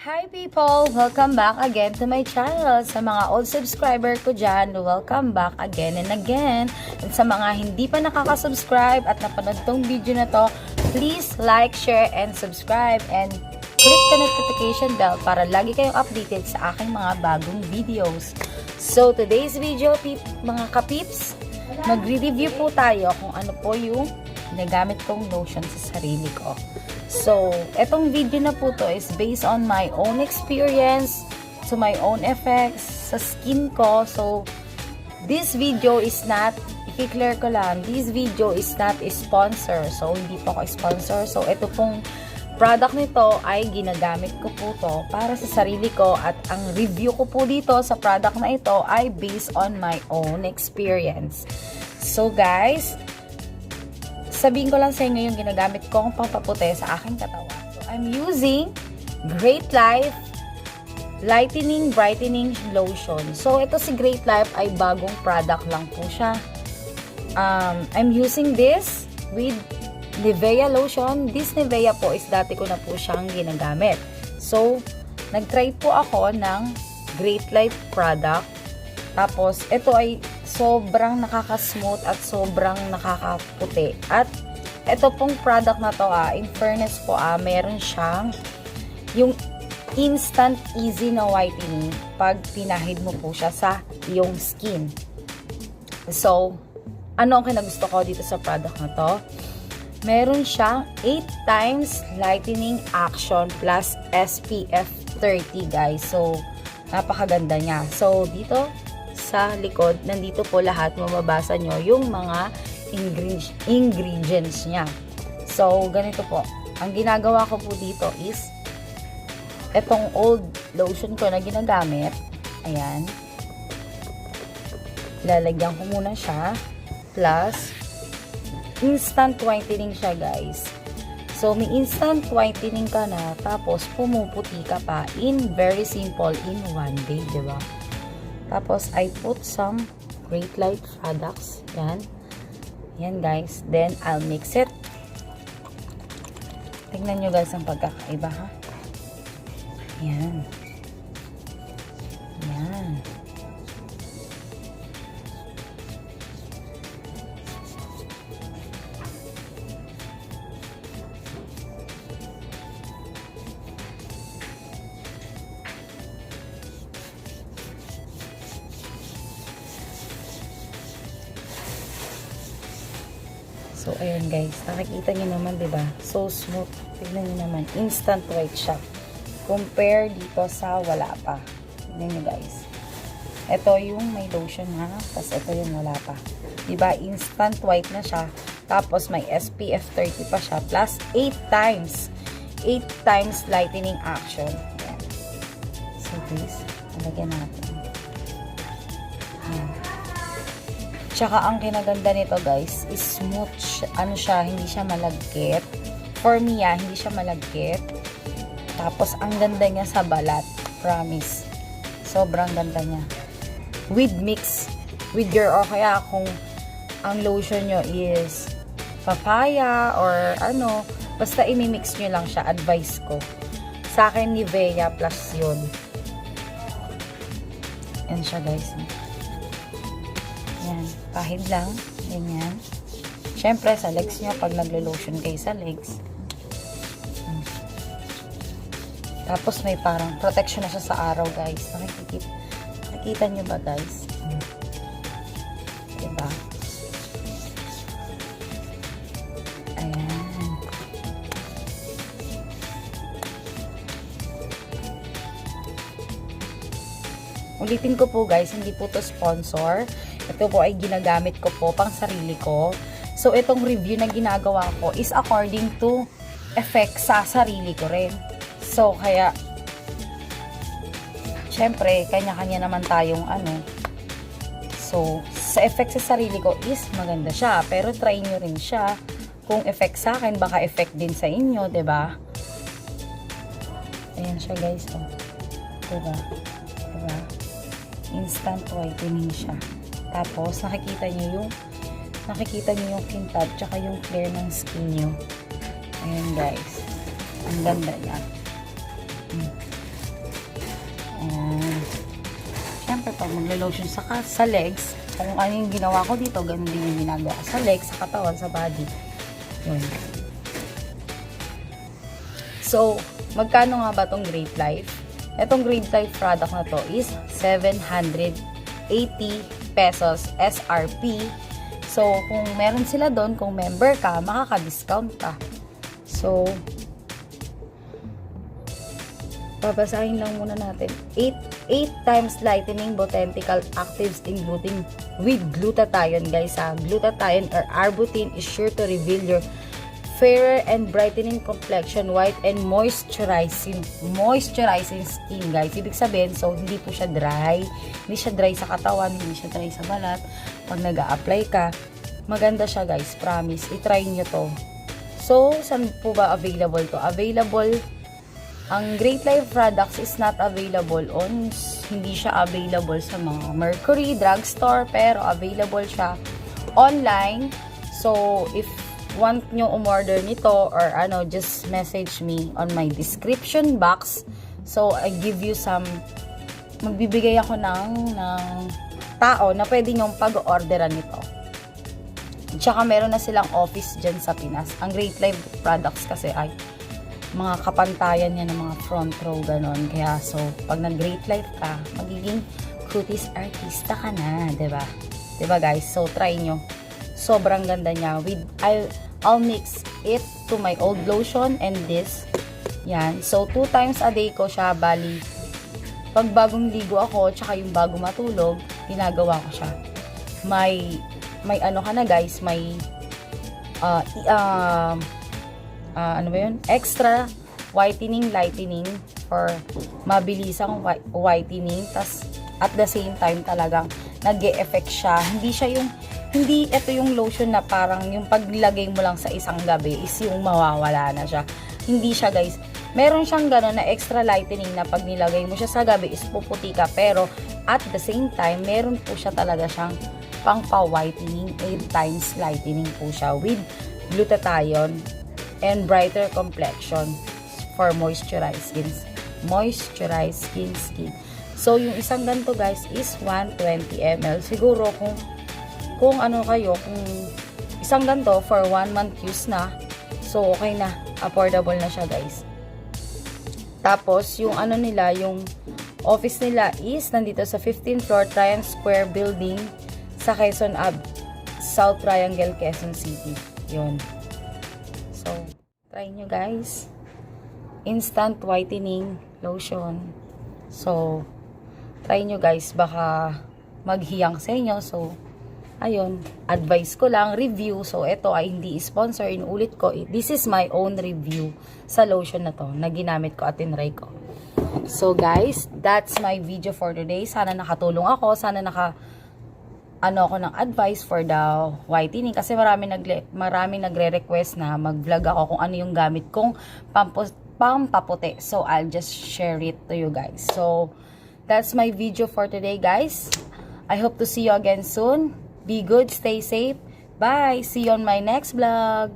Hi people! Welcome back again to my channel. Sa mga old subscriber ko dyan, welcome back again and again. And sa mga hindi pa nakaka-subscribe at napanood tong video na to, please like, share, and subscribe. And click the notification bell para lagi kayong updated sa aking mga bagong videos. So today's video, mga kapips, magre-review po tayo kung ano po yung nagamit kong lotion sa sarili ko. So, etong video na po to is based on my own experience, to my own effects sa skin ko. So, this video is not, i-clear ko lang, this video is not a sponsor. So, hindi po ako sponsor. So, ito pong product nito ay ginagamit ko po to para sa sarili ko at ang review ko po dito sa product na ito ay based on my own experience. So, guys, sabihin ko lang sa inyo yung ginagamit kong pampaputi sa aking katawan. So, I'm using Great Life Lightening Brightening Lotion. So, ito si Great Life ay bagong product lang po siya. I'm using this with Nivea lotion. This Nivea po is dati ko na po siyang ginagamit. So, nag-try po ako ng Great Life product. Tapos, ito ay sobrang nakaka-smooth at sobrang nakakaputi. At ito pong product na to, in fairness po, meron siyang yung instant easy na whitening pag pinahid mo po siya sa iyong skin. So, ano ang kinagusto ko dito sa product na to? Meron siyang 8 times lightening action plus SPF 30, guys. So, napakaganda niya. So, dito sa likod, nandito po lahat, mababasa nyo yung mga ingredients niya. So, ganito po. Ang ginagawa ko po dito is etong old lotion ko na ginagamit. Ayan. Lalagyan ko muna siya. Plus, instant whitening siya, guys. So, may instant whitening ka na, tapos pumuputi ka pa in very simple in one day, diba? Tapos, I put some Great Life products. Yan. Yan, guys. Then, I'll mix it. Tingnan nyo, guys, ang pagkakaiba, ha? Yan. Yan. So, ayan guys. Nakikita nyo naman, diba? So smooth. Tignan nyo naman. Instant white siya. Compare dito sa wala pa. Tignan nyo guys. Ito yung may lotion ha. Tapos ito yung wala pa. Diba? Instant white na siya. Tapos may SPF 30 pa siya. Plus 8 times. 8 times lightening action. Ayan. So guys, nalagyan natin. Ayan. Tsaka ang kinaganda nito guys is smooth. Ano siya, hindi siya malagkit. For me hindi siya malagkit. Tapos ang ganda niya sa balat. Promise. Sobrang ganda niya. With mix with your, or kaya kung ang lotion nyo is papaya or ano, basta imimix nyo lang siya. Advice ko. Sa akin Nivea plus yun. Yan siya guys. Yan, pahid lang, ganyan. Syempre, sa legs nyo, pag naglo-lotion kayo sa legs. Tapos, may parang protection na siya sa araw, guys. Nakikita nyo ba, guys? Diba? Ayan. Ulitin ko po, guys, hindi po to sponsor. Ito po ay ginagamit ko po pang sarili ko. So, So, itong review na ginagawa ko is according to effect sa sarili ko rin. So, kaya, syempre, kanya-kanya naman tayong So, sa effect sa sarili ko is maganda siya. Pero try nyo rin siya. Kung effect sa akin, baka effect din sa inyo, 'di ba? Ayan siya, guys. Oh. 'Di ba? 'Di ba? Instant whitening siya. Tapos, nakikita nyo yung kintab, tsaka yung clear ng skin nyo. Ayan, guys. Ang ganda niya. Ayan. Siyempre, pag maglo-lotion sa legs, kung ano yung ginawa ko dito, ganun din yung ginagawa ko sa legs, sa katawan, sa body. Yun. So, magkano nga ba tong Great Life? Itong Great Life product na to is 780 pesos SRP. So, kung meron sila doon, kung member ka, makaka-discount ka. So, babasahin lang muna natin. 8 times lightening botanical actives including with glutathione, guys. Glutathione or arbutin is sure to reveal your fairer and brightening complexion, white and moisturizing skin, guys. Ibig sabihin, so hindi po siya dry. Hindi siya dry sa katawan, hindi siya dry sa balat. Pag nag-a-apply ka, maganda siya, guys. Promise. I-try nyo to. So, saan po ba available to? Available, ang Great Life products is not available on, hindi siya available sa mga Mercury, drugstore, pero available siya online. So, if want nyo umorder nito or just message me on my description box. So, I give you magbibigay ako ng tao na pwede nyong pag-orderan nito. Tsaka meron na silang office dyan sa Pinas. Ang Great Life products kasi ay mga kapantayan niya ng mga front row, ganon. Kaya, so, pag nag-Great Life ka, magiging cuties artista ka na, diba? Diba, guys? So, try nyo. Sobrang ganda niya. I'll mix it to my old lotion and this. Yan. So, 2 times a day ko siya, bali. Pag bagong ligo ako, tsaka yung bago matulog, ginagawa ko siya. May ka na, guys, may extra whitening, lightening for mabilisang whitening. Tas at the same time talagang nag-e-effect siya. Hindi ito yung lotion na parang yung paglagay mo lang sa isang gabi is yung mawawala na siya. Hindi siya, guys. Meron siyang gano'n na extra lightening na pag nilagay mo siya sa gabi is puputi ka. Pero at the same time, meron po siya talaga siyang pang-pa-whitening. 8 times lightening po siya with glutathione and brighter complexion for moisturized skin. So, yung isang ganito, guys, is 120 ml. Siguro kung isang ganito for 1 month use na, so okay na, affordable na siya, guys. Tapos, yung yung office nila is nandito sa 15th floor Triangle Square Building sa Quezon Ave, South Triangle, Quezon City. Yun. So, try nyo, guys. Instant whitening lotion. So, try nyo, guys. Baka maghiyang sa inyo. So, ayun. Advice ko lang, review. So, ito ay hindi sponsor. Inulit ko. This is my own review sa lotion na to na ginamit ko at tinry ko. So, guys, that's my video for today. Sana nakatulong ako. Sana ako ng advice for the whitening kasi maraming nagre-request na mag-vlog ako kung ano yung gamit kong pampaputi. So, I'll just share it to you guys. So, that's my video for today, guys. I hope to see you again soon. Be good, stay safe. Bye! See you on my next vlog.